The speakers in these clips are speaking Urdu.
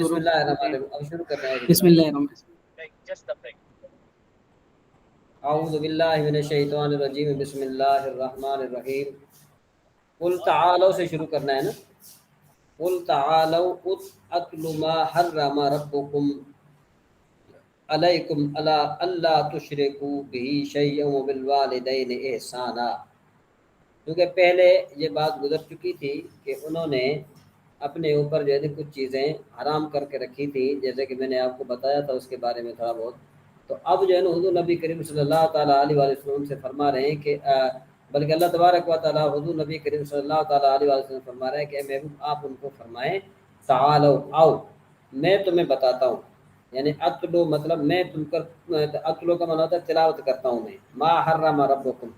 بسم اللہ الرحمن الرحیم. اب شروع کرنا ہے. بسم اللہ الرحمن اعوذ باللہ من الشیطان الرجیم. بسم اللہ الرحمن الرحیم. قل تعالوا سے شروع کرنا ہے نا. قل تعالوا اتل ما حرم ربکم علیکم الا تشرکوا به شیئا وبالوالدین احسانا. کیونکہ پہلے یہ بات گزر چکی تھی کہ انہوں نے اپنے اوپر جو ہے کچھ چیزیں حرام کر کے رکھی تھی، جیسے کہ میں نے آپ کو بتایا تھا اس کے بارے میں تھوڑا بہت. تو اب جو ہے نا حضور نبی کریم صلی اللہ تعالیٰ علیہ وسلم سے فرما رہے ہیں کہ بلکہ اللہ تبارک و تعالیٰ حضور نبی کریم صلی اللہ تعالیٰ علیہ وسلم فرما رہے ہیں کہ اے محبوب آپ ان کو فرمائیں تعالوا آؤ میں تمہیں بتاتا ہوں. یعنی اتلو مطلب میں تم کر، اتلو کا معنی ہوتا ہے تلاوت کرتا ہوں میں. ما حرم ربکم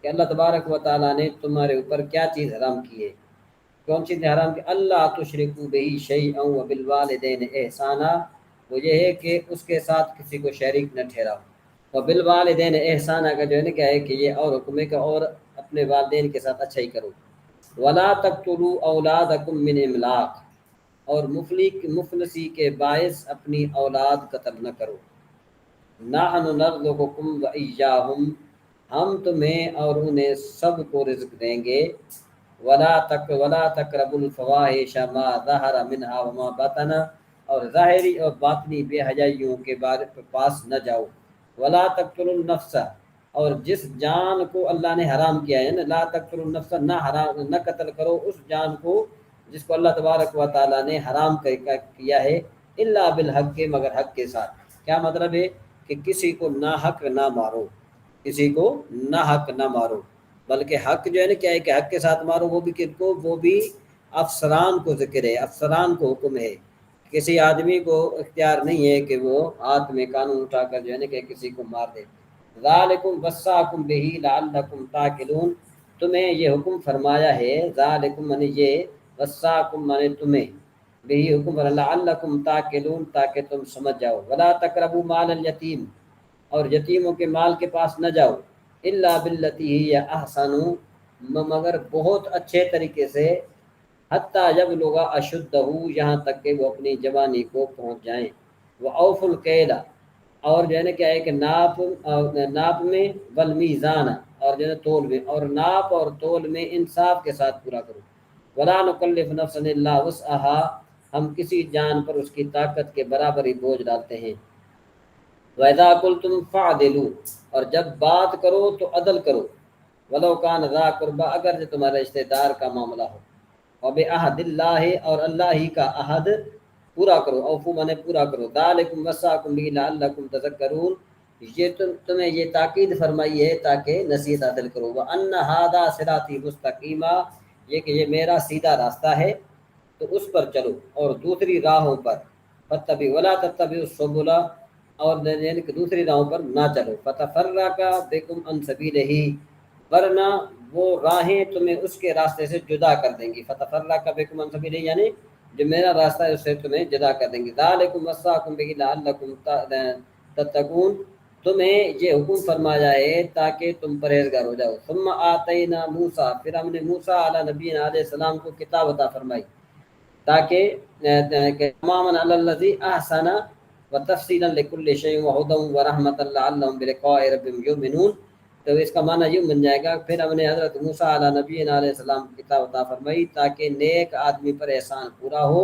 کہ اللہ تبارک و تعالیٰ نے تمہارے اوپر کیا چیز حرام کی ہے. کون سی حرام کی؟ اللہ تشرکوا بہ شیئا وبالوالدین احسانا. وہ یہ ہے کہ اس کے ساتھ کسی کو شریک نہ ٹھہراؤ. وبالوالدین احسانا کا جو ہے نا کیا ہے کہ یہ اور حکم ہے کہ اور اپنے والدین کے ساتھ اچھا ہی کرو. ولا تقتلوا اولادکم من املاق اور مفلسی کے باعث اپنی اولاد قتل نہ کرو. نحن نرزقکم وإیاہم ہم تمہیں اور انہیں سب کو رزق دیں گے. ولا تقربوا الفواحش ما ظہر منها وما بطن اور ظاہری اور باطنی بے حیائیوں کے بارے پاس نہ جاؤ. ولا تقتلوا النفس اور جس جان کو اللہ نے حرام کیا ہے نا، لا تقتلوا النفس نہ قتل کرو اس جان کو جس کو اللہ تبارک و تعالیٰ نے حرام کیا ہے، الا بالحق مگر حق کے ساتھ. کیا مطلب ہے؟ کہ کسی کو ناحق نہ مارو، کسی کو ناحق نہ مارو، بلکہ حق جو ہے نا کیا ہے کہ حق کے ساتھ مارو. وہ بھی کن کو؟ وہ بھی افسران کو ذکر ہے، افسران کو حکم ہے. کسی آدمی کو اختیار نہیں ہے کہ وہ ہاتھ میں قانون اٹھا کر جو ہے نا کہ کسی کو مار دے. ذالکم وصاکم بہ لعلکم تعقلون تمہیں یہ حکم فرمایا ہے. ذالکم یعنی یہ، وصاکم یعنی تمہیں، بہی حکم پر لعلکم تعقلون تاکہ تم سمجھ جاؤ. ولا تقربوا مال الیتیم اور یتیموں کے مال کے پاس نہ جاؤ. الا باللتی ہی احسن مگر بہت اچھے طریقے سے. حتی یبلغ اشدہ یہاں تک کہ وہ اپنی جوانی کو پہنچ جائیں. واوفوا الکیل اور جو ہے نا کیا ہے کہ ناپ میں، والمیزان اور جو ہے تول میں، اور ناپ اور تول میں انصاف کے ساتھ پورا کرو. ولا نکلف نفسا الا وسعها ہم کسی جان پر اس کی طاقت کے برابر ہی بوجھ ڈالتے ہیں. وَإِذَا قُلْتُمْ فَعْدِلُوا اور جب بات کرو تو عدل کرو. وَلَوْ كَانَ ذَا قُرْبَىٰ اگر جو تمہارے رشتہ دار کا معاملہ ہو. وَبِعَهْدِ اللَّهِ اور اللہ ہی کا عہد پورا کرو. اوفوا مانے پورا کرو. ذَلِكُمْ وَصَّاكُمْ بِهِ لَعَلَّكُمْ تَذَكَّرُونَ یہ تمہیں یہ تاکید فرمائی ہے تاکہ نصیحت حاصل کرو. وَأَنَّ هَٰذَا صِرَاطِي مُسْتَقِيمًا یہ کہ یہ میرا سیدھا راستہ ہے تو اس پر چلو اور دوسری راہوں پر فَاتَّبِعُوا وَلَا تَتَّبِعُوا السُّبُلَ اور یعنی کہ دوسری راہوں پر نہ چلو. فَتَفَرَّقَ بِكُمْ عَنْ سَبِيلِهِ ورنہ وہ راہیں تمہیں اس کے راستے سے جدا کر دیں گی. فَتَفَرَّقَ بِكُمْ عَنْ سَبِيلِهِ یعنی جو میرا راستہ ہے اس سے تمہیں جدا کر دیں گے. ذَلِكُمْ وَصَّاكُمْ بِهِ لَعَلَّكُمْ تَتَّقُونَ تمہیں یہ حکم فرمایا ہے تاکہ تم پرہیزگار ہو جاؤ. ثُمَّ آتَيْنَا مُوسَىٰ پھر ہم نے موسیٰ علیٰ نبینا علیہ السلام کو کتاب عطا فرمائی تاکہ تماما علی الذی احسن وتفصیلا لکل شیء وہدی ورحمۃ لعلہم بلقاء ربہم یؤمنون. تو اس کا معنی یوں بن جائے گا پھر ہم نے حضرت موسیٰ علیہ نبینا علیہ السلام کو کتاب عطا فرمائی تاکہ نیک آدمی پر احسان پورا ہو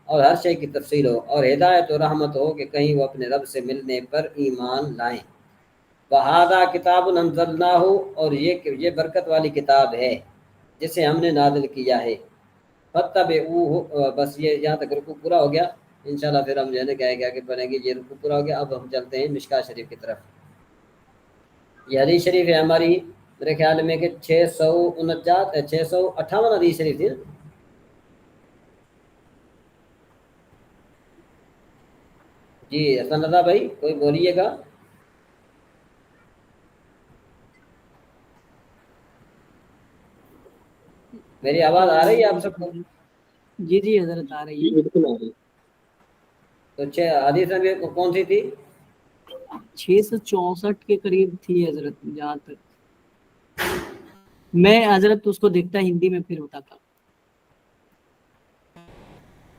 اور ہر شے کی تفصیل ہو اور ہدایت و رحمت ہو کہ کہیں وہ اپنے رب سے ملنے پر ایمان لائیں. وَهَٰذَا كِتَابٌ أَنزَلْنَاهُ اور یہ برکت والی کتاب ہے جسے ہم نے نازل کیا ہے. فَاتَّبِعُوهُ بس یہ یہاں تک رکوع پورا ہو گیا. انشاءاللہ پھر ہم جو ہے نا کیا آگے پڑھیں گے. یہ رکوع پورا ہو گیا. اب ہم چلتے ہیں مشکوٰۃ شریف کی طرف. یہ حدیث شریف ہے ہماری میرے خیال میں کہ 658 حدیث شریف تھی. جی حسن رضا بھائی کوئی بولیے گا. میری آواز آ رہی ہے آپ سب کو؟ جی جی حضرت آ رہی ہے. بالکل آ رہی. تو حدیث میں کون سی تھی؟ 664 کے قریب تھی حضرت. جہاں تک میں حضرت اس کو دیکھتا ہندی میں پھر ہوتا تھا.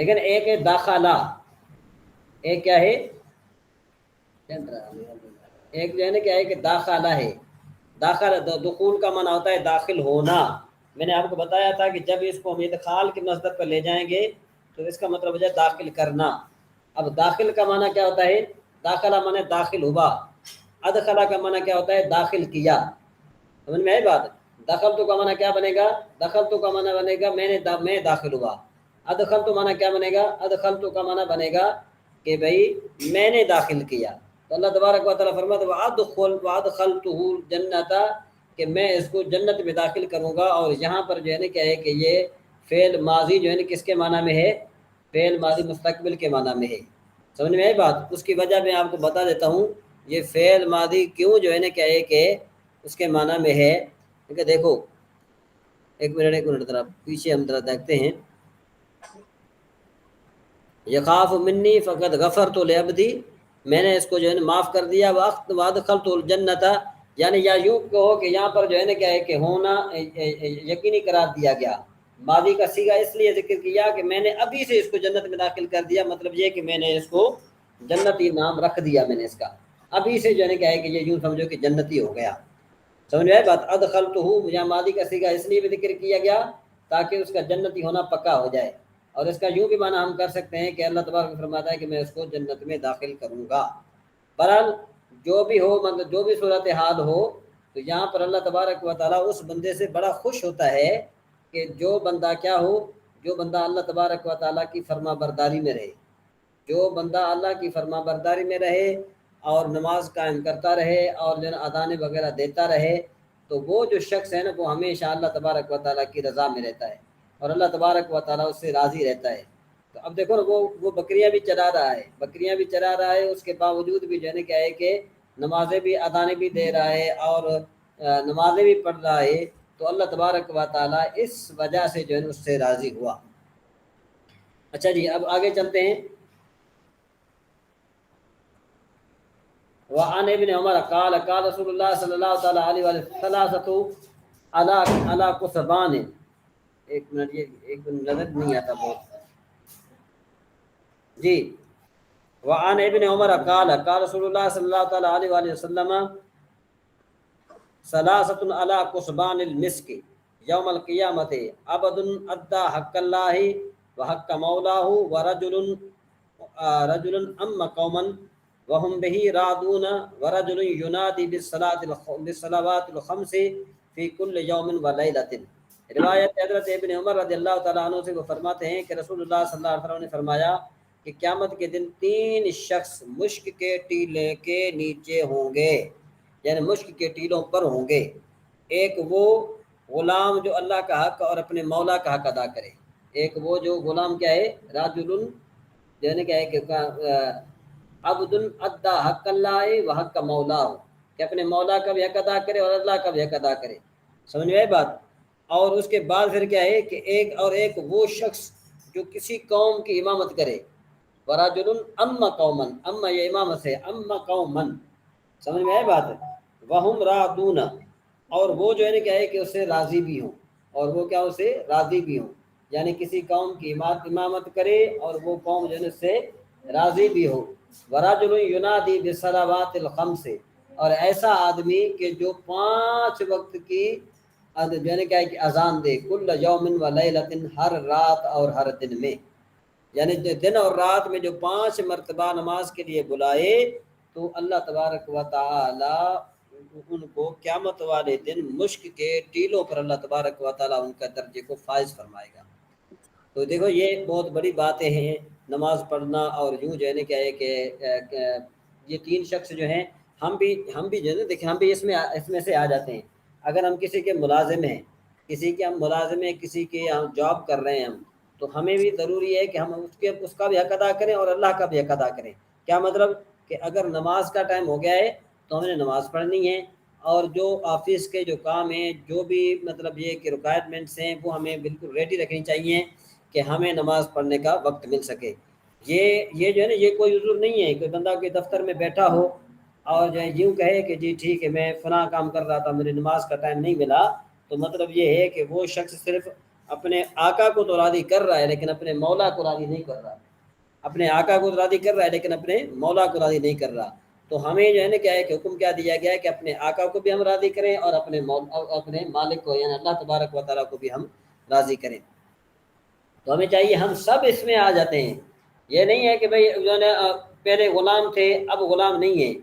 لیکن ایک ہے داخلہ، ایک کیا ہے، ایک جو ہے نا کیا ہے کہ داخلہ ہے، داخل دخول کا معنی ہوتا ہے داخل ہونا۔ میں نے آپ کو بتایا تھا کہ جب اس کو ہم ادخال کے مصدر پر لے جائیں گے تو اس کا مطلب ہو جائے داخل کرنا۔ اب داخل کا معنی کیا ہوتا ہے، داخلہ معنی داخل ہوا، ادخلہ کا معنی کیا ہوتا ہے داخل کیا، سمجھ میں آئی بات؟ دخل تو کا معنی کیا بنے گا، دخل تو کا معنی بنے گا میں داخل ہوا۔ ادخل تو معنی کیا بنے گا، ادخل تو کا معنی بنے گا کہ بھئی میں نے داخل کیا۔ تو اللہ تبارک و تعالیٰ فرماتا ہے وَأَدْخَلْتُهُ الْجَنَّةَ، کہ میں اس کو جنت میں داخل کروں گا۔ اور یہاں پر جو ہے نا کیا ہے کہ یہ فعل ماضی جو ہے نا کس کے معنی میں ہے، فعل ماضی مستقبل کے معنی میں ہے، سمجھ میں آئی بات؟ اس کی وجہ میں آپ کو بتا دیتا ہوں، یہ فعل ماضی کیوں جو ہے نا کیا ہے کہ اس کے معنی میں ہے، کیونکہ دیکھو ایک منٹ ذرا پیچھے ہم ذرا دیکھتے ہیں۔ یخاف منی فقط غفرت لعبدی، میں نے اس کو جو ہے نا معاف کر دیا، وقت وادخلت الجنت، یعنی یا یوں کہو کہ یہاں پر جو ہے نا کیا ہے کہ ہونا یقینی قرار دیا گیا، ماضی کا صیغہ اس لیے ذکر کیا کہ میں نے ابھی سے اس کو جنت میں داخل کر دیا، مطلب یہ کہ میں نے اس کو جنتی نام رکھ دیا، میں نے اس کا ابھی سے جو ہے نا کیا ہے کہ یہ یوں سمجھو کہ جنتی ہو گیا، سمجھ میں آئی بات؟ ادخلتہ یا ماضی کا صیغہ اس لیے بھی ذکر کیا گیا تاکہ اس کا جنتی ہونا پکا ہو جائے۔ اور اس کا یوں بھی معنی ہم کر سکتے ہیں کہ اللہ تبارک فرماتا ہے کہ میں اس کو جنت میں داخل کروں گا۔ بہرحال جو بھی ہو، مطلب جو بھی صورتحال ہو، تو یہاں پر اللہ تبارک و تعالیٰ اس بندے سے بڑا خوش ہوتا ہے کہ جو بندہ کیا ہو، جو بندہ اللہ تبارک و تعالیٰ کی فرما برداری میں رہے، جو بندہ اللہ کی فرما برداری میں رہے اور نماز قائم کرتا رہے اور جو اذان وغیرہ دیتا رہے، تو وہ جو شخص ہے نا وہ ہمیشہ اللہ تبارک و تعالیٰ کی رضا میں رہتا ہے اور اللہ تبارک و تعالیٰ اس سے راضی رہتا ہے۔ تو اب دیکھو نا وہ بکریاں بھی چرا رہا ہے، بکریاں بھی چرا رہا ہے، اس کے باوجود بھی جو ہے نا کیا ہے کہ نمازیں بھی اذانیں بھی دے رہا ہے اور نمازیں بھی پڑھ رہا ہے، تو اللہ تبارک و تعالیٰ اس وجہ سے جو ہے نا اس سے راضی ہوا۔ اچھا جی، اب آگے چلتے ہیں۔ وعن ابن عمر قال قال رسول اللہ صلی اللہ تعالیٰ علیہ وسلم ثلاثۃ علی قصبان، ایک منٹ یہ ایک نظر نہیں آتا بہت جی۔ وعن ابن عمر قال قال رسول اللہ صلی اللہ تعالیٰ علیہ وآلہ وسلم ثلاثۃ علی قصبان المسک یوم القیامت عبد ادى حق اللہ وحق مولاه رجل ام قوما وهم به راضون ورجل ينادي بالصلوات الخمس في كل يوم وليلة۔ روایت حضرت ابن عمر رضی اللہ تعالیٰ عنہ سے وہ فرماتے ہیں کہ رسول اللہ صلی اللہ علیہ وسلم نے فرمایا کہ قیامت کے دن 3 شخص مشک کے ٹیلے کے نیچے ہوں گے، یعنی مشک کے ٹیلوں پر ہوں گے۔ ایک وہ غلام جو اللہ کا حق اور اپنے مولا کا حق ادا کرے، ایک وہ جو غلام کیا ہے، راجل جو ہے کیا ہے کہ عبد ادى حق اللہ و حق مولا، کہ اپنے مولا کا بھی حق ادا کرے اور اللہ کا بھی حق ادا کرے، سمجھ میں آئی بات؟ اور اس کے بعد پھر کیا ہے کہ ایک وہ شخص جو کسی قوم کی امامت کرے، ورجل ام قوما، ام یہ امامت ہے، ام قوما، سمجھ میں آئی بات؟ وہم راضون، اور وہ جو ہے نا کیا ہے کہ اس سے راضی بھی ہوں، اور وہ کیا اس سے راضی بھی ہوں، یعنی کسی قوم کی امامت کرے اور وہ قوم جو ہے اس سے راضی بھی ہو۔ ورجل ینادی بالصلوات الخمس، اور ایسا آدمی کہ جو 5 وقت کی جو ہے کیا ہے کہ اذان دے، کل یوم و لیلۃ، ہر رات اور ہر دن میں، یعنی دن اور رات میں جو 5 مرتبہ نماز کے لیے بلائے، تو اللہ تبارک و تعالی ان کو قیامت والے دن مشک کے ٹیلوں پر اللہ تبارک و تعالی ان کا درجے کو فائز فرمائے گا۔ تو دیکھو یہ بہت بڑی باتیں ہیں، نماز پڑھنا، اور یوں جو ہے نا کیا ہے کہ یہ 3 شخص جو ہیں، ہم بھی جو ہے نا دیکھیں، ہم بھی اس میں سے آ جاتے ہیں۔ اگر ہم کسی کے ملازم ہیں، کسی کے ہم ملازم ہیں، کسی کے ہم جاب کر رہے ہیں ہم، تو ہمیں بھی ضروری ہے کہ ہم اس کا بھی حق ادا کریں اور اللہ کا بھی حق ادا کریں۔ کیا مطلب کہ اگر نماز کا ٹائم ہو گیا ہے تو ہم نے نماز پڑھنی ہے، اور جو آفس کے جو کام ہیں، جو بھی مطلب یہ کہ ریکوائرمنٹس ہیں، وہ ہمیں بالکل ریڈی رکھنی چاہیے کہ ہمیں نماز پڑھنے کا وقت مل سکے۔ یہ جو ہے نا یہ کوئی عذر نہیں ہے، کوئی بندہ کے دفتر میں بیٹھا ہو اور جو ہے یوں کہے کہ جی ٹھیک ہے میں فلاں کام کر رہا تھا، میری نماز کا ٹائم نہیں ملا، تو مطلب یہ ہے کہ وہ شخص صرف اپنے آقا کو تو راضی کر رہا ہے لیکن اپنے مولا کو راضی نہیں کر رہا، اپنے آقا کو راضی کر رہا ہے لیکن اپنے مولا کو راضی نہیں کر رہا۔ تو ہمیں جو ہے نا کیا ہے کہ حکم کیا دیا گیا ہے کہ اپنے آقا کو بھی ہم راضی کریں اور اپنے مالک کو یعنی اللہ تبارک و تعالیٰ کو بھی ہم راضی کریں۔ تو ہمیں چاہیے ہم سب اس میں آ جاتے ہیں، یہ نہیں ہے کہ بھئی جو ہے نا پہلے غلام تھے اب غلام نہیں ہیں،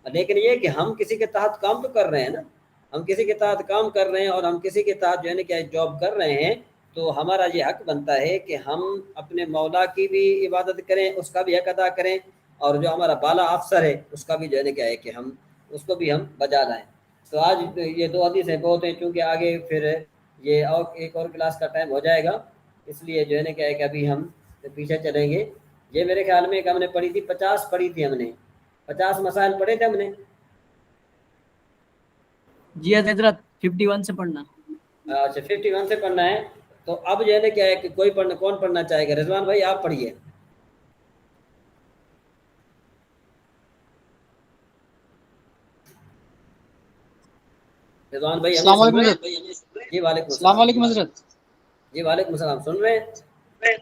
لیکن یہ کہ ہم کسی کے تحت کام تو کر رہے ہیں نا، ہم کسی کے تحت کام کر رہے ہیں اور ہم کسی کے تحت جو ہے نا کیا جاب کر رہے ہیں، تو ہمارا یہ حق بنتا ہے کہ ہم اپنے مولا کی بھی عبادت کریں، اس کا بھی حق ادا کریں، اور جو ہمارا بالا افسر ہے اس کا بھی جو ہے نا کیا ہے کہ ہم اس کو بھی ہم بجا لائیں۔ تو آج یہ دو حدیثیں بہت ہیں، چونکہ آگے پھر یہ اور ایک اور کلاس کا ٹائم ہو جائے گا، اس لیے جو ہے نا کیا ہے کہ ابھی ہم پیچھے چلیں گے۔ یہ میرے خیال میں کہ ہم نے پڑھی تھی 50 پڑھی تھی، ہم نے 50 مسائل پڑھے تھے ہم نے۔ جی حضرت 51 سے پڑھنا۔ اچھا 51 سے پڑھنا ہے، تو اب جو ہے نا کیا ہے کہ کون پڑھنا چاہے گا؟ رضوان بھائی آپ پڑھیے۔ رضوان بھائی ہمیں السلام سن علیکم رہے حضرت۔ ہیں؟ جی وعلیکم السلام السلام۔ علیکم حضرت۔ جی وعلیکم السلام، سن رہے ہیں؟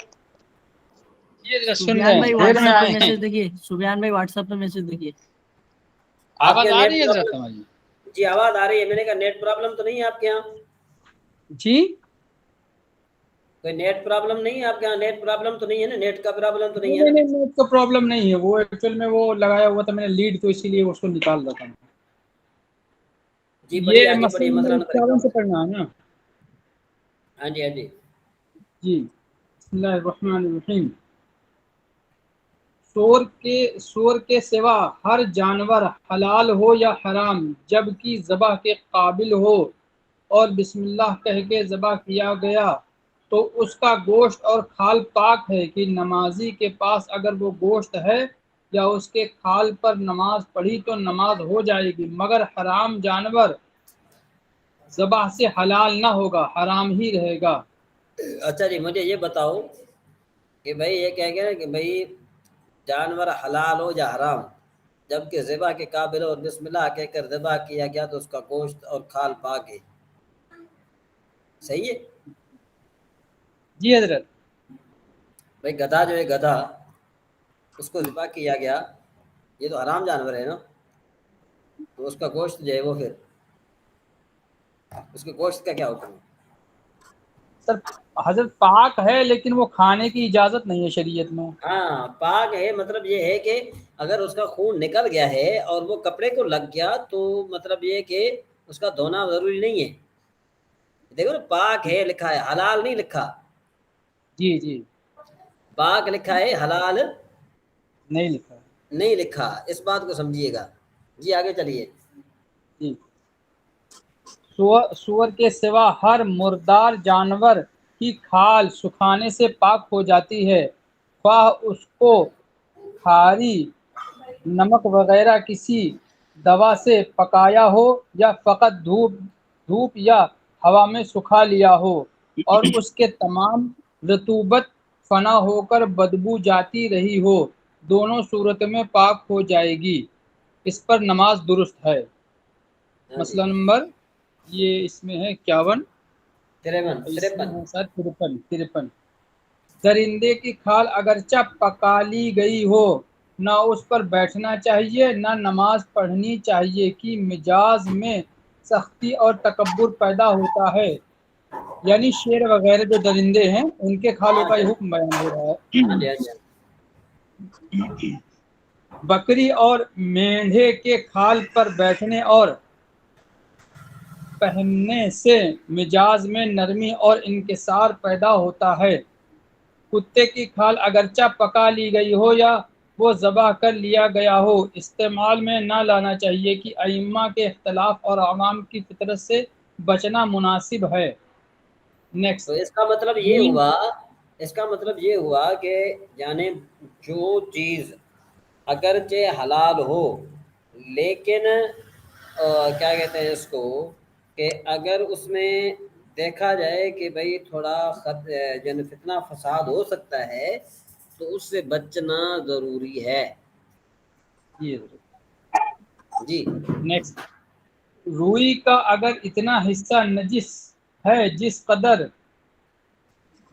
جی حضرت سن رہے سفیان ہیں، بھائی دیر میں واٹس ایپ پہ آئے ہیں۔ میسج دیکھیے، سفیان بھائی واٹس ایپ پہ میسج دیکھیے۔ آپ آواز کے آ نیٹ رہی ہے حضرت پرابلم؟ ہماری؟ جی آواز آ رہی ہے، میں نے کہا نیٹ پرابلم تو نہیں ہے آپ کے یہاں؟ جی کوئی نیٹ پرابلم نہیں ہے آپ کے یہاں؟ نیٹ پرابلم تو نہیں ہے نا؟ نیٹ کا پرابلم تو نہیں ہے نا؟ نہیں نیٹ کا پرابلم نہیں ہے، وہ ایکچوئل میں وہ لگایا ہوا تھا میں نے لیڈ، تو اسی لیے اس کو نکال رہا تھا۔ جی پڑھیے، یہ آگے مسئلہ پڑھیے، مسئلہ نمبر نمبر 51 سے 51۔ پڑھنا ہے نا؟ ہاں جی ہاں جی۔ جی بسم اللہ الرحمن الرحیم۔ سور کے سوا ہر جانور حلال ہو یا حرام جبکہ ذبح کے قابل ہو اور بسم اللہ کہہ کے ذبح کیا گیا تو اس کا گوشت اور کھال پاک ہے کہ نمازی کے پاس اگر وہ گوشت ہے یا اس کے کھال پر نماز پڑھی تو نماز ہو جائے گی، مگر حرام جانور ذبح سے حلال نہ ہوگا، حرام ہی رہے گا۔ اچھا جی مجھے یہ بتاؤ کہ بھائی یہ کہہ گیا کہ بھائی جانور حلال ہو یا حرام جبکہ ذبح کے قابل ہو اور بسم اللہ کہہ کر ذبح کیا گیا تو اس کا گوشت اور کھال پاک ہے، صحیح ہے؟ جی حضرت۔ بھائی گدھا جو ہے گدھا اس کو ذبح کیا گیا، یہ تو حرام جانور ہے نا، تو اس کا گوشت جو ہے وہ پھر اس کے گوشت کا کیا حکم ہے؟ سر حضرت پاک ہے لیکن وہ کھانے کی اجازت نہیں ہے شریعت میں۔ ہاں پاک ہے، مطلب یہ ہے کہ اگر اس کا خون نکل گیا ہے اور وہ کپڑے کو لگ گیا تو مطلب یہ کہ اس کا دھونا ضروری نہیں ہے۔ دیکھو نا پاک ہے لکھا ہے، حلال نہیں لکھا، جی جی پاک لکھا ہے، حلال نہیں لکھا ہے۔ نہیں لکھا، اس بات کو سمجھیے گا۔ جی آگے چلیے۔ جی سور کے سوا ہر مردار جانور کی کھال سکھانے سے پاک ہو جاتی ہے، خواہ اس کو کھاری نمک وغیرہ کسی دوا سے پکایا ہو یا فقط دھوپ یا ہوا میں سکھا لیا ہو اور اس کے تمام رطوبت فنا ہو کر بدبو جاتی رہی ہو، دونوں صورت میں پاک ہو جائے گی، اس پر نماز درست ہے۔ ہاں جی مسئلہ نمبر یہ اس میں ہے 51، 53 اس میں ہے سر 53۔ درندے کی کھال اگرچہ پکا لی گئی ہو نہ اس پر بیٹھنا چاہیے نہ نماز پڑھنی چاہیے کہ مجاز میں سختی اور تکبر پیدا ہوتا ہے، یعنی شیر وغیرہ جو درندے ہیں ان کے کھالوں ہاں کا جی یہ حکم بیان ہو رہا ہاں جی ہے۔ ہاں جی۔ بکری اور مینڈھے کے کھال پر بیٹھنے اور پہننے سے مجاز میں نرمی اور انکسار پیدا ہوتا ہے۔ کتے کی کھال اگرچہ پکا لی گئی ہو یا وہ ذبح کر لیا گیا ہو استعمال میں نہ لانا چاہیے کہ ائمہ کے اختلاف اور عوام کی فطرت سے بچنا مناسب ہے۔ تو نیکسٹ، اس کا مطلب یہ ہوا، اس کا مطلب یہ ہوا کہ یعنی جو چیز اگرچہ حلال ہو لیکن کیا کہتے ہیں اس کو کہ اگر اس میں دیکھا جائے کہ بھئی تھوڑا یعنی فتنہ فساد ہو سکتا ہے تو اس سے بچنا ضروری ہے۔ جی نیکسٹ، روئی کا اگر اتنا حصہ نجس ہے جس قدر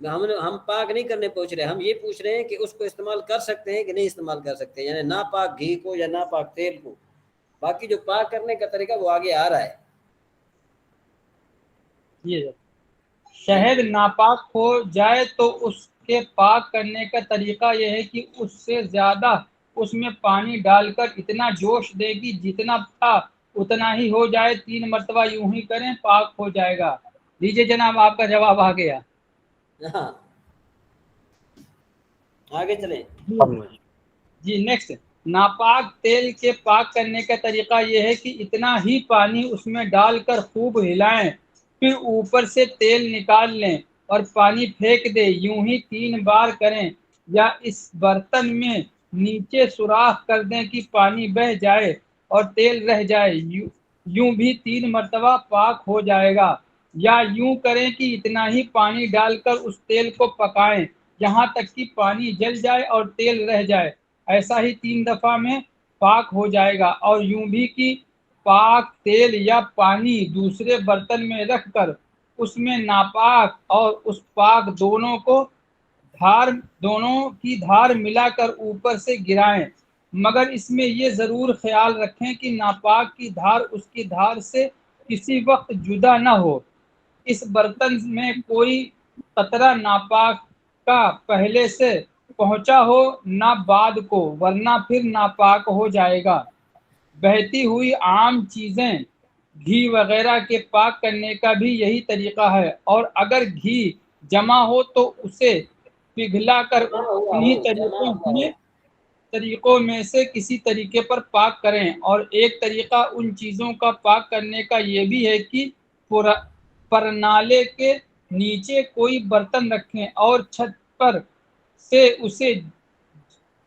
ہم پاک نہیں کرنے پہنچ رہے، ہم یہ پوچھ رہے ہیں کہ اس کو استعمال کر سکتے ہیں کہ نہیں استعمال کر سکتے ہیں، یعنی ناپاک گھی کو یا ناپاک تیل کو. باقی جو پاک کرنے کا طریقہ وہ آگے آ رہا ہے. یہ شہد ناپاک ہو جائے تو اس کے پاک کرنے کا طریقہ یہ ہے کہ اس سے زیادہ اس میں پانی ڈال کر اتنا جوش دے گی جتنا تھا اتنا ہی ہو جائے، 3 مرتبہ یوں ہی کریں، پاک ہو جائے گا. لیجیے جناب آپ کا جواب آ گیا. ہاں آگے چلیں. جی نیکسٹ، ناپاک تیل کے پاک کرنے کا طریقہ یہ ہے کہ اتنا ہی پانی اس میں ڈال کر خوب ہلائیں، پھر اوپر سے تیل نکال لیں اور پانی پھینک دیں. یوں ہی 3 بار کریں، یا اس برتن میں نیچے سوراخ کر دیں کہ پانی بہہ جائے اور تیل رہ جائے. یوں بھی 3 مرتبہ پاک ہو جائے گا. یا یوں کریں کہ اتنا ہی پانی ڈال کر اس تیل کو پکائیں یہاں تک کہ پانی جل جائے اور تیل رہ جائے. ایسا ہی 3 دفعہ میں پاک ہو جائے گا. اور یوں بھی کہ پاک تیل یا پانی دوسرے برتن میں رکھ کر اس میں ناپاک اور اس پاک دونوں کی دھار ملا کر اوپر سے گرائیں. مگر اس میں یہ ضرور خیال رکھیں کہ ناپاک کی دھار اس کی دھار سے کسی وقت جدا نہ ہو. اس برتن میں کوئی قطرہ ناپاک کا پہلے سے پہنچا ہو نہ بعد کو، ورنہ پھر ناپاک ہو جائے گا. بہتی ہوئی عام چیزیں گھی وغیرہ کے پاک کرنے کا بھی یہی طریقہ ہے. اور اگر گھی جمع ہو تو اسے پگھلا کر انہی طریقوں میں سے کسی طریقے پر پاک کریں. اور ایک طریقہ ان چیزوں کا پاک کرنے کا یہ بھی ہے کہ پرنالے کے نیچے کوئی برتن رکھیں اور چھت پر سے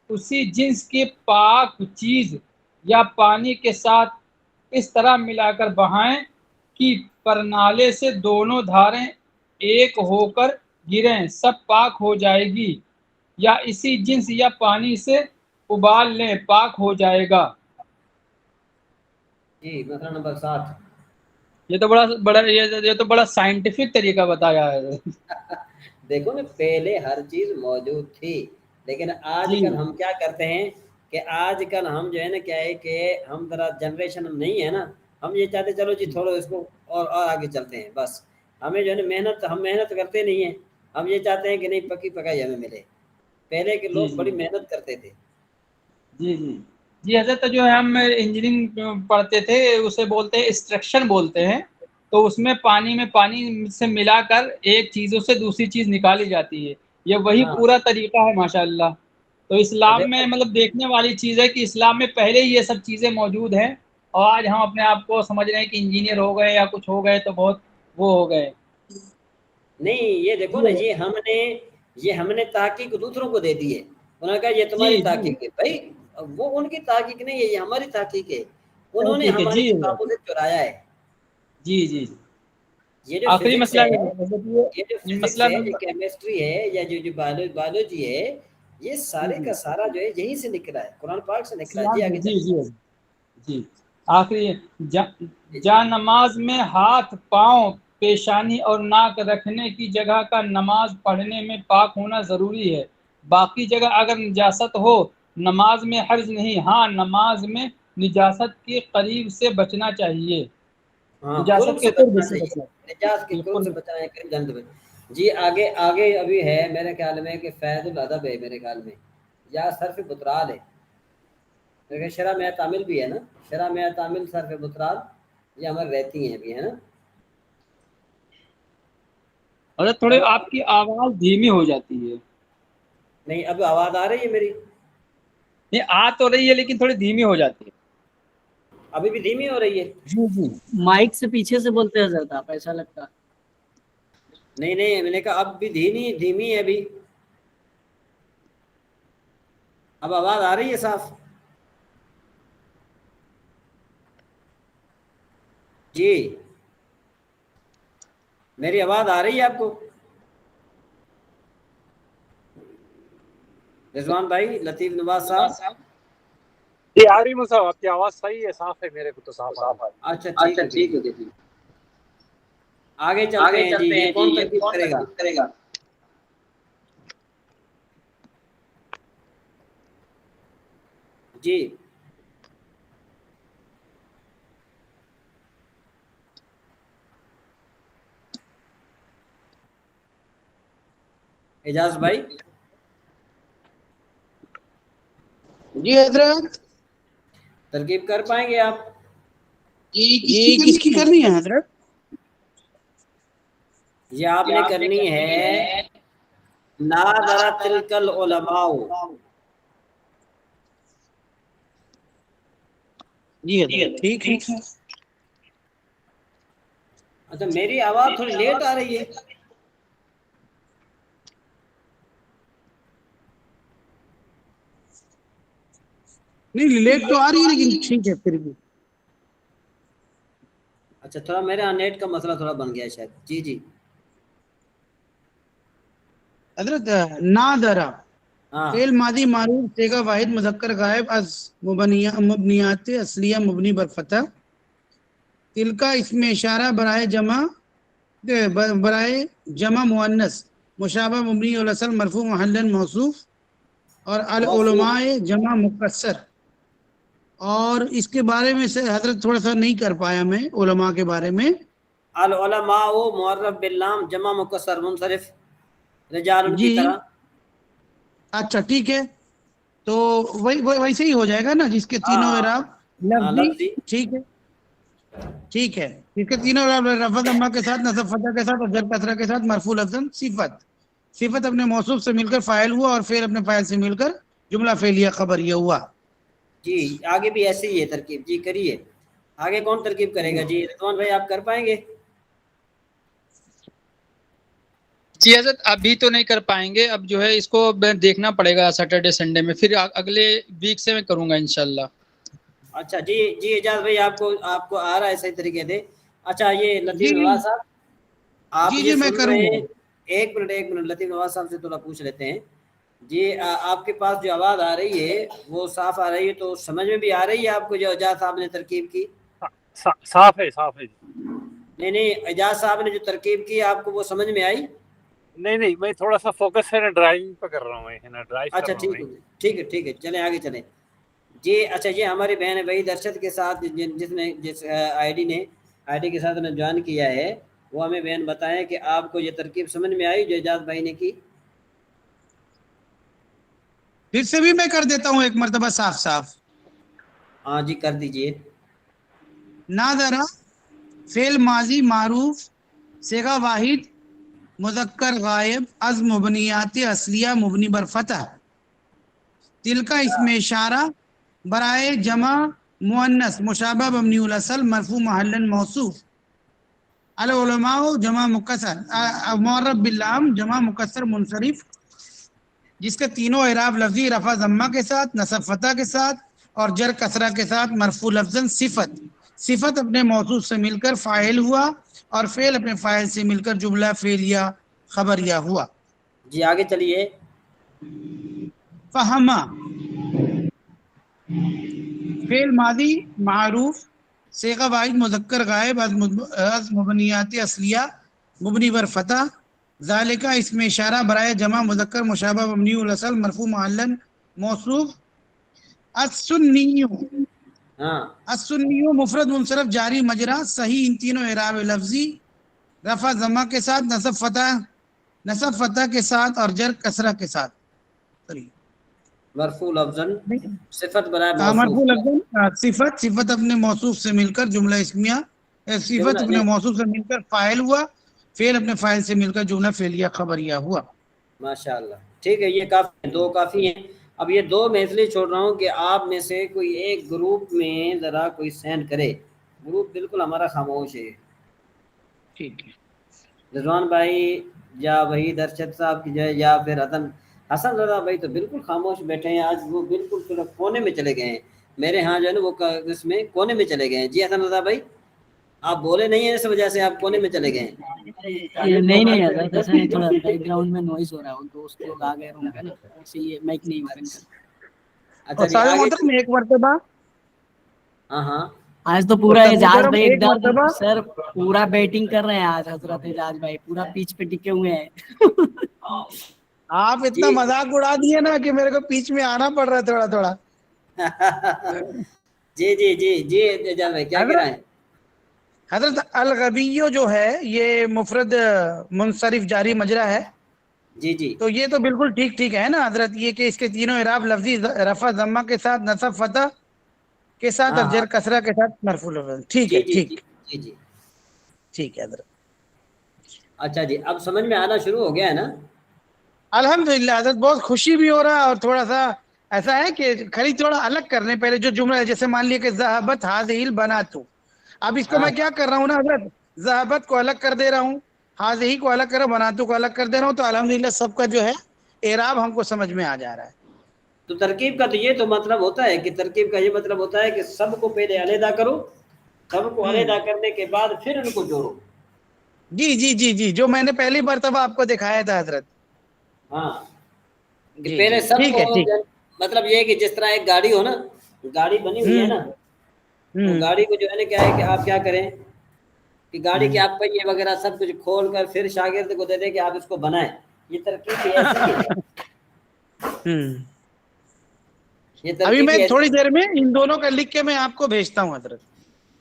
اسی جنس کی پاک چیز یا پانی کے ساتھ اس طرح ملا کر بہائیں کہ پرنالے سے دونوں دھاریں ایک ہو کر گریں، سب پاک ہو جائے گی. یا اسی جنس یا پانی سے ابال لیں، پاک ہو جائے گا. جی مسئلہ نمبر 7. یہ تو بڑا سائنٹیفک طریقہ بتایا ہے. دیکھو نا، پہلے ہر چیز موجود تھی، لیکن آج جی کل ہم کیا کرتے ہیں کہ آج کل ہم جو ہے نا کیا ہے کہ ہم ذرا جنریشن نہیں ہے نا، ہم یہ چاہتے چلو جی تھوڑا اس کو اور آگے چلتے ہیں. بس ہمیں جو ہے نا ہم محنت کرتے نہیں ہیں. ہم یہ چاہتے ہیں کہ نہیں پکی پکائی ہمیں ملے. پہلے کے لوگ بڑی محنت کرتے تھے. جی حضرت، جو ہے ہم انجینئرنگ پڑھتے تھے اسے بولتے ہیں ایکسٹریکشن بولتے ہیں. تو اس میں پانی سے ملا کر ایک چیزوں سے دوسری چیز نکالی جاتی ہے. یہ وہی ہاں پورا طریقہ ہے ماشاءاللہ. تو اسلام میں مطلب دیکھنے والی چیز ہے کہ اسلام میں پہلے ہی یہ سب چیزیں موجود ہیں، اور آج ہم اپنے آپ کو سمجھ رہے ہیں کہ انجینئر ہو گئے یا کچھ ہو گئے تو بہت وہ ہو گئے. نہیں، یہ دیکھو نا، یہ ہم نے تحقیق دوسروں کو دے دی ہے. انہوں نے کہا یہ تمہاری تحقیق ہے. بھائی وہ ان کی تحقیق نہیں ہے، یہ ہماری تحقیق ہے. انہوں نے ٹھیک ہے. ہماری جی کتابوں سے چرایا ہے. جی یہ جو آخری فزکس مسئلہ ہے، یہ جو یہ فزکس مسئلہ ہے، یہ نمبر کیمسٹری ہے، یا جو بایولوجی ہے، یہ سارے کا سارا جو ہے یہیں سے نکلا ہے، قرآن پاک سے نکلا ہے. جی آگے جی آخری جا نماز میں ہاتھ، پاؤں، پیشانی اور ناک رکھنے کی جگہ کا نماز پڑھنے میں پاک ہونا ضروری ہے. باقی جگہ اگر نجاست ہو نماز میں حرج نہیں. ہاں، نماز میں نجاست کے قریب سے بچنا چاہیے. ہاں، قرب نجاست سے کے قرب بچنا سے چاہیے، بچنا. نجات کے قرب سے بالکل. بچنا ہے، قریب جانے سے بچنا. جی آگے ابھی ہے میرے خیال میں کہ فیض الادب ہے میرے خیال میں، یا صرف بطرال ہے. لیکن شرح میں تعمیل بھی ہے نا، شرح میں تعمیل صرف بطرال یہ ہمارے رہتی ہیں بھی، ہے نا. حضرت تھوڑے آپ کی آواز دھیمی ہو جاتی ہے. نہیں، اب آواز آ رہی ہے میری؟ نہیں، آ تو رہی ہے لیکن تھوڑی دھیمی ہو جاتی ہے. ابھی بھی دھیمی ہو رہی ہے؟ جی مائک سے پیچھے سے بولتے ہیں حضرت آپ، ایسا لگتا. نہیں، میں نے کہا اب بھی دھیمی ہے ابھی. اب آواز آ رہی ہے صاف؟ جی میری آواز آ رہی ہے آپ کو؟ رضوان بھائی، لطیف نواز صاحب. یہ آ رہی مصعب، آپ کی آواز صحیح ہے، صاف ہے، میرے کو تو صاف آ رہی ہے. اچھا ٹھیک ہے جی. آگے چلتے ہیں جی. یہ کون ترکیب کرے گا؟ جی اعجاز بھائی جی حضرت ترکیب کر پائیں گے آپ؟ یہ کس کی کرنی ہے حضرت؟ یہ آپ نے کرنی ہے ناظر تلک العلماء. جی حضرت ٹھیک ہے. اچھا میری آواز تھوڑی لیٹ آ رہی ہے. نہیں لیٹ تو آ رہی ہے لیکن ٹھیک ہے پھر بھی. اچھا تھوڑا میرے یہاں نیٹ کا مسئلہ تھوڑا بن گیا شاید. جی جی حضرت نادرا ہاں فعل ماضی معروف صیغہ واحد مذکر غائب از مبنیات اصلیہ مبنی بر فتح. تلکا اس میں اشارہ برائے جمع مؤنث مشابہ مبنی الاصل مرفوع محلا موصوف. اور العلماء جمع مکسر. اور اس کے بارے میں سے حضرت تھوڑا سا نہیں کر پایا میں علماء کے بارے میں. العلماء معرف باللام جمع مکسر منصرف رجال کی جی طرح. اچھا ٹھیک ہے تو ویسے ہی ہو جائے گا نا جس کے تینوں ہاں اعراب لفظی. لفظی. ٹھیک ہے ٹھیک ہے اس کے تینوں اعراب رفع ضمہ کے ساتھ نصب فتح کے ساتھ اور جر کسرہ کے ساتھ مرفوع لفظاً صفت. صفت اپنے موصوف سے مل کر فاعل ہوا اور فعل اپنے فاعل سے مل کر جملہ فعلیہ خبریہ ہوا. جی آگے بھی ایسے ہی ہے ترکیب. جی کریے آگے. کون ترکیب کرے گا؟ جی رضوان بھائی آپ کر پائیں گے؟ جی حضرت ابھی تو نہیں کر پائیں گے، اب جو ہے اس کو دیکھنا پڑے گا سیٹرڈے سنڈے میں، پھر اگلے ویک سے میں کروں گا انشاءاللہ. اچھا جی جی اعجاز بھائی آپ کو آ رہا ہے صحیح طریقے سے. اچھا یہ لطیف جی نواز صاحب آپ جی یہ جی میں سن کروں رہے گا. ہیں؟ ایک منٹ لطیف نواز صاحب سے تھوڑا پوچھ لیتے ہیں. جی آپ کے پاس جو آواز آ رہی ہے وہ صاف آ رہی ہے تو سمجھ میں بھی آ رہی ہے آپ کو جو اعجاز صاحب نے ترکیب کی؟ صاف ہے صاف ہے. نہیں اعجاز صاحب نے جو ترکیب کی آپ کو وہ سمجھ میں آئی؟ نہیں میں تھوڑا سا فوکس ہے نا ڈرائیونگ پہ کر رہا ہوں، میں ڈرائیو کر اچھا رہا ہوں میں. ٹھیک ہے چلیں آگے چلیں. جی اچھا یہ ہماری بہن وحید ارشد کے ساتھ جس آئی ڈی کے ساتھ نے جوائن کیا ہے وہ ہمیں بہن بتائیں کہ آپ کو یہ ترکیب سمجھ میں آئی جو اعجاز بھائی نے کی؟ پھر سے بھی میں کر دیتا ہوں ایک مرتبہ صاف صاف. ہاں جی کر دیجئے. نادرا فعل ماضی معروف صیغہ واحد مذکر غائب از مبنیات اصلیہ مبنی بر فتح. تلکا اس میں اشارہ برائے جمع مؤنث مشابہ مبنی الاصل مرفوع محلا موصوف. العلماء جمع مکسر معرف باللام جمع مکسر منصرف جس کے تینوں اعراب لفظی رفع ضمہ کے ساتھ نصب فتح کے ساتھ اور جر کسرہ کے ساتھ مرفوع لفظاً صفت. صفت اپنے موصوف سے مل کر فاعل ہوا اور فعل اپنے فاعل سے مل کر جملہ فعلیہ خبریہ ہوا. جی آگے چلیے. فہما فعل ماضی معروف صیغہ واحد مذکر غائب از مبنیات اصلیہ مبنی بر فتح. ذالکہ اس میں اشارہ برائے جمع مذکر مشابہ مبنی الاصل مرفوع محلا موصوف. السنی ہاں السنی مفرد منصرف جاری مجرا صحیح ان تینوں اعراب لفظی رفع ضمہ کے ساتھ نصب فتح کے ساتھ اور جر کسرہ کے ساتھ. مرفوع لفظاً صفت برائے موصوف. مرفوع لفظ صفت اپنے موصوف سے مل کر جملہ اسمیہ صفت اپنے موصوف سے مل کر فاعل ہوا فعل اپنے فاعل سے مل کر جملہ فعلیہ خبریہ ہوا. ماشاء اللہ ٹھیک ہے. یہ کافی دو کافی ہیں. اب یہ دو میں اس لیے چھوڑ رہا ہوں کہ آپ میں سے کوئی ایک گروپ میں ذرا کوئی سینڈ کرے. گروپ بالکل ہمارا خاموش ہے. ٹھیک ہے رضوان بھائی یا وحید ارشد صاحب کی جائے یا پھر حسن رضا بھائی تو بالکل خاموش بیٹھے ہیں آج. وہ بالکل کونے میں چلے گئے ہیں. میرے ہاں جو ہے نا وہ اس میں کونے میں چلے گئے ہیں. جی حسن رضا بھائی آپ بولے نہیں ہیں اس وجہ سے آپ کونے میں چلے گئے ہیں. نہیں حضرت ایسا نہیں، تھوڑا بیک گراؤنڈ میں نوائز ہو رہا ہے، دوست لوگ آ گئے ہوں گے نا، اسی لیے مائک نہیں اوپن کر. اچھا اور جی سارے آگے. محترم ایک مرتبہ ہاں آج تو پورا اعجاز محترم بھائی ایک ایک دم مرتبہ سر پورا بیٹنگ کر رہے ہیں آج. حضرت اعجاز بھائی پورا پیچ پہ ٹکے ہوئے ہیں. آپ اتنا جی مذاق اڑا دیے نا کہ میرے کو پیچ میں آنا پڑ رہا ہے تھوڑا تھوڑا. جی جی جی جی اعجاز بھائی کیا کہہ رہے ہیں؟ حضرت الغبیو جو ہے یہ مفرد منصرف جاری مجرا ہے، جی جی تو یہ تو بالکل ٹھیک ہے نا حضرت، یہ کہ اس کے تینوں اعراب لفظی رفع ضمہ کے ساتھ، نصب فتح کے ساتھ ہاں اور ہاں جر کسرہ کے ساتھ مرفوع لفظ. ٹھیک جی ہے جی جی جی جی. ٹھیک ہے حضرت. اچھا جی اب سمجھ میں آنا شروع ہو گیا ہے نا؟ الحمدللہ حضرت، بہت خوشی بھی ہو رہا ہے، اور تھوڑا سا ایسا ہے کہ خالی تھوڑا الگ کرنے پہلے جو جملہ ہے، جیسے مان لیے کہ ذہبت هذه البنات، اب اس کو ہاں میں کیا کر رہا ہوں نا حضرت، ذہبت کو الگ کر دے رہا ہوں، هذه کو الگ کر رہا ہوں، بناتو کو الگ کر دے رہا ہوں، تو الحمدللہ سب کا جو ہے اعراب ہم کو سمجھ میں آ جا رہا ہے. تو ترکیب کا تو یہ تو مطلب ہوتا ہے کہ ترکیب کا یہ مطلب ہوتا ہے کہ سب کو پہلے علیحدہ کرو، سب کو علیحدہ کرنے کے بعد پھر ان کو جوڑو. جی جی جی جی، جو میں نے پہلی مرتبہ آپ کو دکھایا تھا حضرت. ہاں کہ جی پہلے جی سب ٹھیک کو، ہے ٹھیک. مطلب یہ ہے کہ جس طرح ایک گاڑی ہو نا، گاڑی بنی ہوئی ہے نا، تو ہوں گاڑی کو جو ہے نا کیا ہے کہ آپ کیا کریں کہ گاڑی کے ہوں آپ پہیے وغیرہ سب کچھ کھول کر پھر شاگرد کو دے دیں کہ آپ اس کو بنائیں. یہ ترکیب بھی ایسی ہی ہے، یہ ابھی ترکیب میں بھی ایسی. تھوڑی دیر میں ان دونوں کا لکھ کے میں آپ کو بھیجتا ہوں حضرت.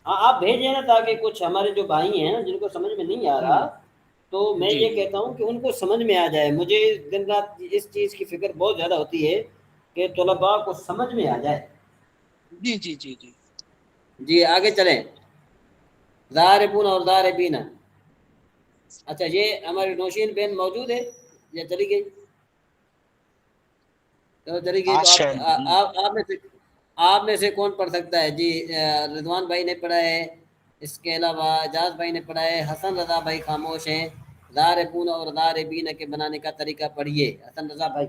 ہاں آپ بھیجیں نا، تاکہ کچھ ہمارے جو بھائی ہیں جن کو سمجھ میں نہیں آ رہا، تو میں جی یہ کہتا ہوں کہ ان کو سمجھ میں آ جائے. مجھے دن رات اس چیز کی فکر بہت زیادہ ہوتی ہے کہ طلباء کو سمجھ میں آ جائے. جی جی جی جی. جی آگے چلیں. ضاربون اور ضاربین. اچھا یہ ہماری نوشین بہن موجود ہے یا چلی گئی؟ تو چلی گئی تو آپ میں سے کون پڑھ سکتا ہے؟ جی رضوان بھائی نے پڑھا ہے، اس کے علاوہ اعجاز بھائی نے پڑھا ہے، حسن رضا بھائی خاموش ہیں. ضاربون اور ضاربین کے بنانے کا طریقہ پڑھیے حسن رضا بھائی.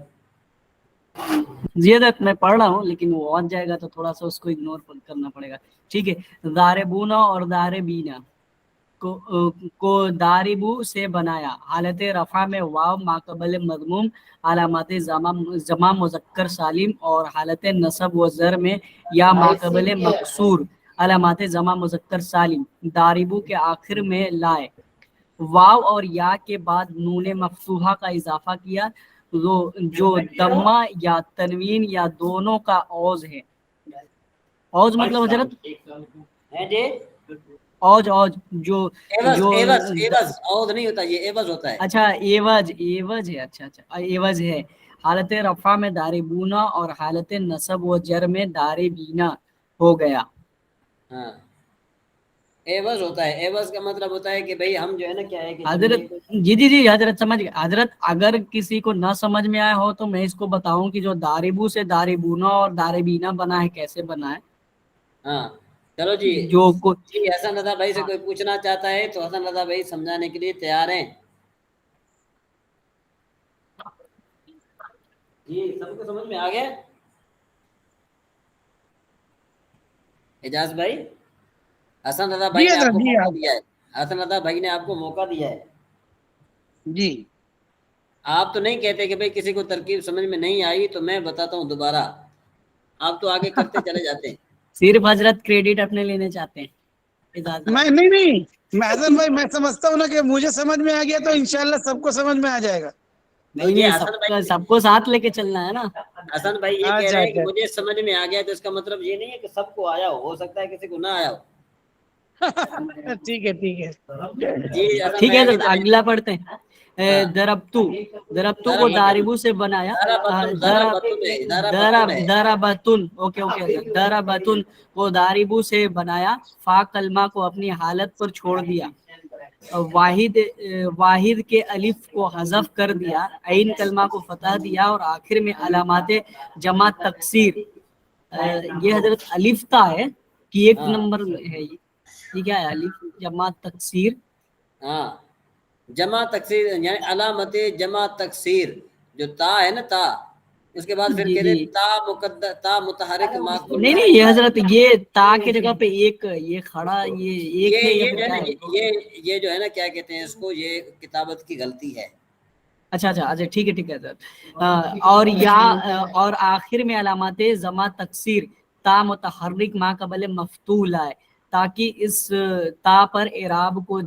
زیادت میں پڑھ رہا ہوں، لیکن وہ آن جائے گا تو تھوڑا سا اس کو اگنور کرنا پڑے گا. ٹھیک ہے. ضاربون اور ضاربین کو داربو سے بنایا، حالت رفع میں واو ماقبل مضموم علامات جمع مذکر سالم، اور حالت نصب و ضر میں یا ماقبل مقصور علامات جمع مذکر سالم. داربو کے آخر میں لائے، واو اور یا کے بعد نون مفتوحہ کا اضافہ کیا، جو دمہ یا تنوین یا دونوں کا عوض ہے. عوض مطلب حضرت ہیں جی اوج جو ایوز جو ایوز ایوز عود نہیں ہوتا، یہ ایوز ہوتا ہے. اچھا ایوج ہے. اچھا ایوج ہے. حالت رفع میں داربونا اور حالت نصب و جر میں داربینا ہو گیا. ہاں ایوز ہوتا ہے. ایوز کا مطلب ہوتا ہے کہ بھئی ہم جو ہے نا کیا ہے کہ حضرت جی حضرت سمجھ گئے. حضرت اگر کسی کو نہ سمجھ میں آیا ہو تو میں اس کو بتاؤں کہ جو داربو سے داربونا اور داربینا بنا ہے کیسے بنا ہے. ہاں چلو جی. جو جی حسن رضا بھائی سے کوئی پوچھنا چاہتا ہے تو حسن رضا بھائی سمجھانے کے لیے تیار ہیں. جی سب کو سمجھ میں آ گیا؟ اعجاز بھائی، حسن رضا جی بھائی نے آپ حضرت کو جی موقع دیا ہے. حسن رضا بھائی نے آپ کو موقع دیا ہے. جی آپ تو نہیں کہتے کہ بھئی کسی کو ترکیب سمجھ میں نہیں آئی تو میں بتاتا ہوں دوبارہ، آپ تو آگے کرتے چلے جاتے ہیں. صرف حضرت کریڈٹ اپنے لینے چاہتے ہیں. میں نہیں میں حسن بھائی میں سمجھتا ہوں نا کہ مجھے سمجھ میں آ گیا تو انشاءاللہ سب کو سمجھ میں آ جائے گا. تو یہ حسن بھائی، سب کو ساتھ لے کے چلنا ہے نا. حسن بھائی یہ کہہ اچھا رہے ہیں کہ اچھا مجھے سمجھ میں آ گیا، تو اس کا مطلب یہ نہیں ہے کہ سب کو آیا ہو سکتا ہے کسی کو نہ آیا ہو. ٹھیک ہے جی حسن ٹھیک بھائی ہے آگے تو چلیں. اگلا پڑھتے ہیں. ہاں دربتو کو ضربتن داربو سے بنایا. ضربتن ہے. دربتن اوکے دربتن کو داربو سے بنایا، فا کلمہ کو اپنی حالت پر چھوڑ دیا، واحد کے الف کو حذف کر دیا، عین کلمہ کو فتح دیا، اور آخر میں علامات جمع تکسیر. یہ حضرت الف تا ہے کہ ایک ہاں نمبر ہے. یہ کیا ہے؟ الف جمع تکسیر. ہاں جمع تکسیر یعنی علامت جمع تکسیر. جو تا ہے نا تا، اس کے بعد پھر جی کہتے جی تا مقدر تا متحرک نہیں یہ حضرت یہ تا کی جگہ پہ ایک یہ کھڑا یہ ایک ہے یا یہ پھر جو ہے کیا نا ہے؟ یہ جو ہے نا کیا کہتے ہیں اس کو، یہ کتابت کی غلطی ہے. اچھا ٹھیک ہے سر. اور اور آخر میں علامات جمع تکسیر تا متحرک ما قبل مفتوح لائے، تاکہ اس تا پر اعراب کو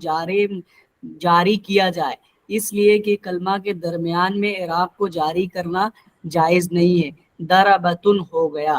جاری کیا جائے، اس لیے کہ کلمہ کے درمیان میں اعراب کو جاری کرنا جائز نہیں ہے. دربتن ہو گیا.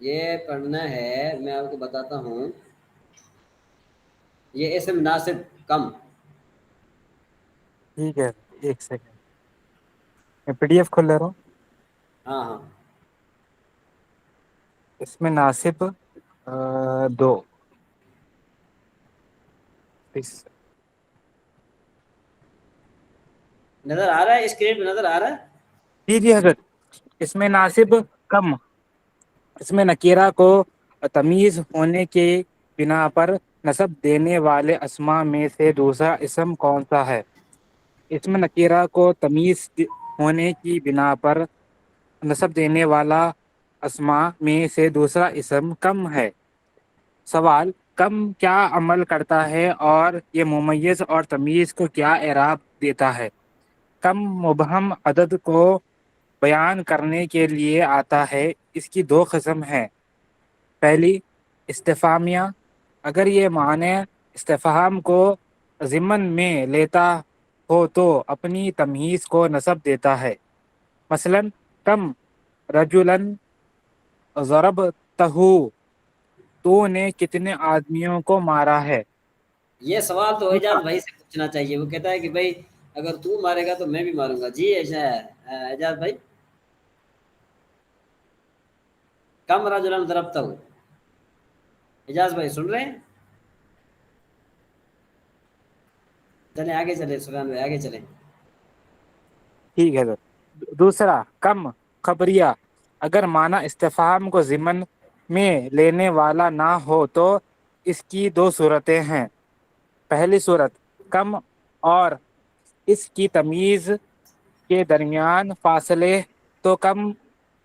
یہ پڑھنا ہے، میں آپ کو بتاتا ہوں. یہ اسم ناصب کم. ٹھیک ہے ایک سیکنڈ میں پی ڈی ایف کھول لے رہا ہوں. ہاں ہاں اس میں ناصب 2 نظر آ رہا ہے، اسکرین پہ نظر آ رہا ہے. جی حضرت. اس میں ناصب کم، اس میں نکیرہ کو تمیز ہونے کی بنا پر نصب دینے والے اسماء میں سے دوسرا اسم کون سا ہے؟ اس میں نکیرہ کو تمیز ہونے کی بنا پر نصب دینے والا اسماء میں سے دوسرا اسم کم ہے. سوال: کم کیا عمل کرتا ہے اور یہ ممیز اور تمیز کو کیا اعراب دیتا ہے؟ کم مبہم عدد کو بیان کرنے کے لیے آتا ہے. اس کی 2 قسم ہیں. پہلی استفہامیہ، اگر یہ معنی استفہام کو ضمن میں لیتا ہو تو اپنی تمہیز کو نصب دیتا ہے. مثلا کم رجلاً ضربتہ، تو نے کتنے آدمیوں کو مارا ہے. یہ سوال تو دوسرا اعجاز بھائی سے پوچھنا چاہیے. وہ کہتا ہے کہ بھائی اگر تو مارے گا تو میں بھی ماروں گا. جی اعجاز بھائی. کم رجلاً ضربتہ، اعجاز بھائی سن رہے ہیں؟ چلیں آگے چلیں سفیان بھائی، آگے چلیں. ٹھیک ہے سر. دوسرا کم خبریہ، اگر معنی استفہام کو ضمن میں لینے والا نہ ہو تو اس کی 2 صورتیں ہیں. پہلی صورت کم اور اس کی تمیز کے درمیان فاصلے تو کم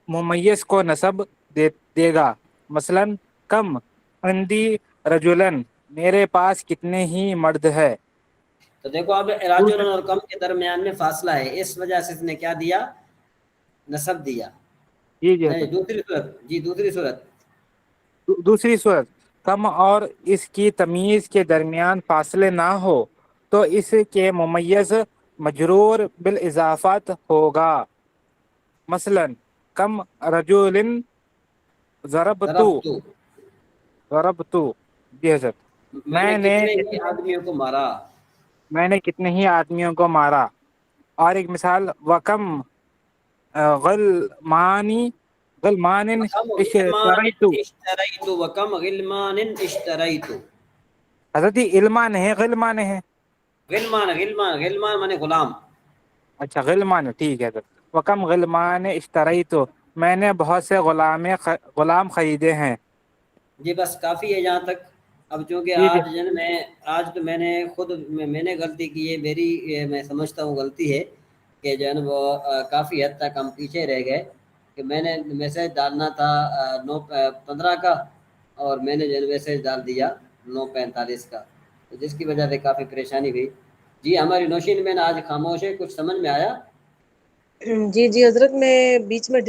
ممیز کو نصب دے گا. مثلا کم عندی رجلاً، میرے پاس کتنے ہی مرد ہے. تو دیکھو اب رجل اور کم کے درمیان میں فاصلہ ہے، اس وجہ سے اس نے کیا دیا؟ نصب دیا. جی نہیں دوسری صورت، جی دوسری صورت. دوسری صورت کم اور اس کی تمیز کے درمیان فاصلے نہ ہو تو اس کے ممیز مجرور بالاضافت ہوگا. مثلا کم رجل ضربتو، ضربتو. جی حضرت. میں نے کتنے ہی آدمیوں کو مارا. میں نے کتنے ہی آدمیوں کو مارا. اور ایک مثال وکم غلمان وکم غلمان اشتریت. اشتریت، وکم غلمان اشتریت. حضرت علمان ہے غلمان ہے؟ غلمان غلمان مانے غلام. اچھا غلمان، ٹھیک ہے. وکم غلمان اشتریت، میں نے بہت سے غلام خریدے ہیں. جی بس کافی ہے یہاں تک. اب چونکہ جی جی آج تو میں نے خود میں نے غلطی کی ہے، میری میں سمجھتا ہوں غلطی ہے کہ جو ہے نا وہ کافی حد تک ہم پیچھے رہ گئے کہ میں نے میسج ڈالنا تھا 9:15 کا اور میں نے جو ہے میسج ڈال دیا 9:45 کا، تو جس کی وجہ سے کافی پریشانی ہوئی. جی ہماری نوشین میں آج خاموش ہے، کچھ سمجھ میں آیا؟ جی حضرت، میں بیچ میں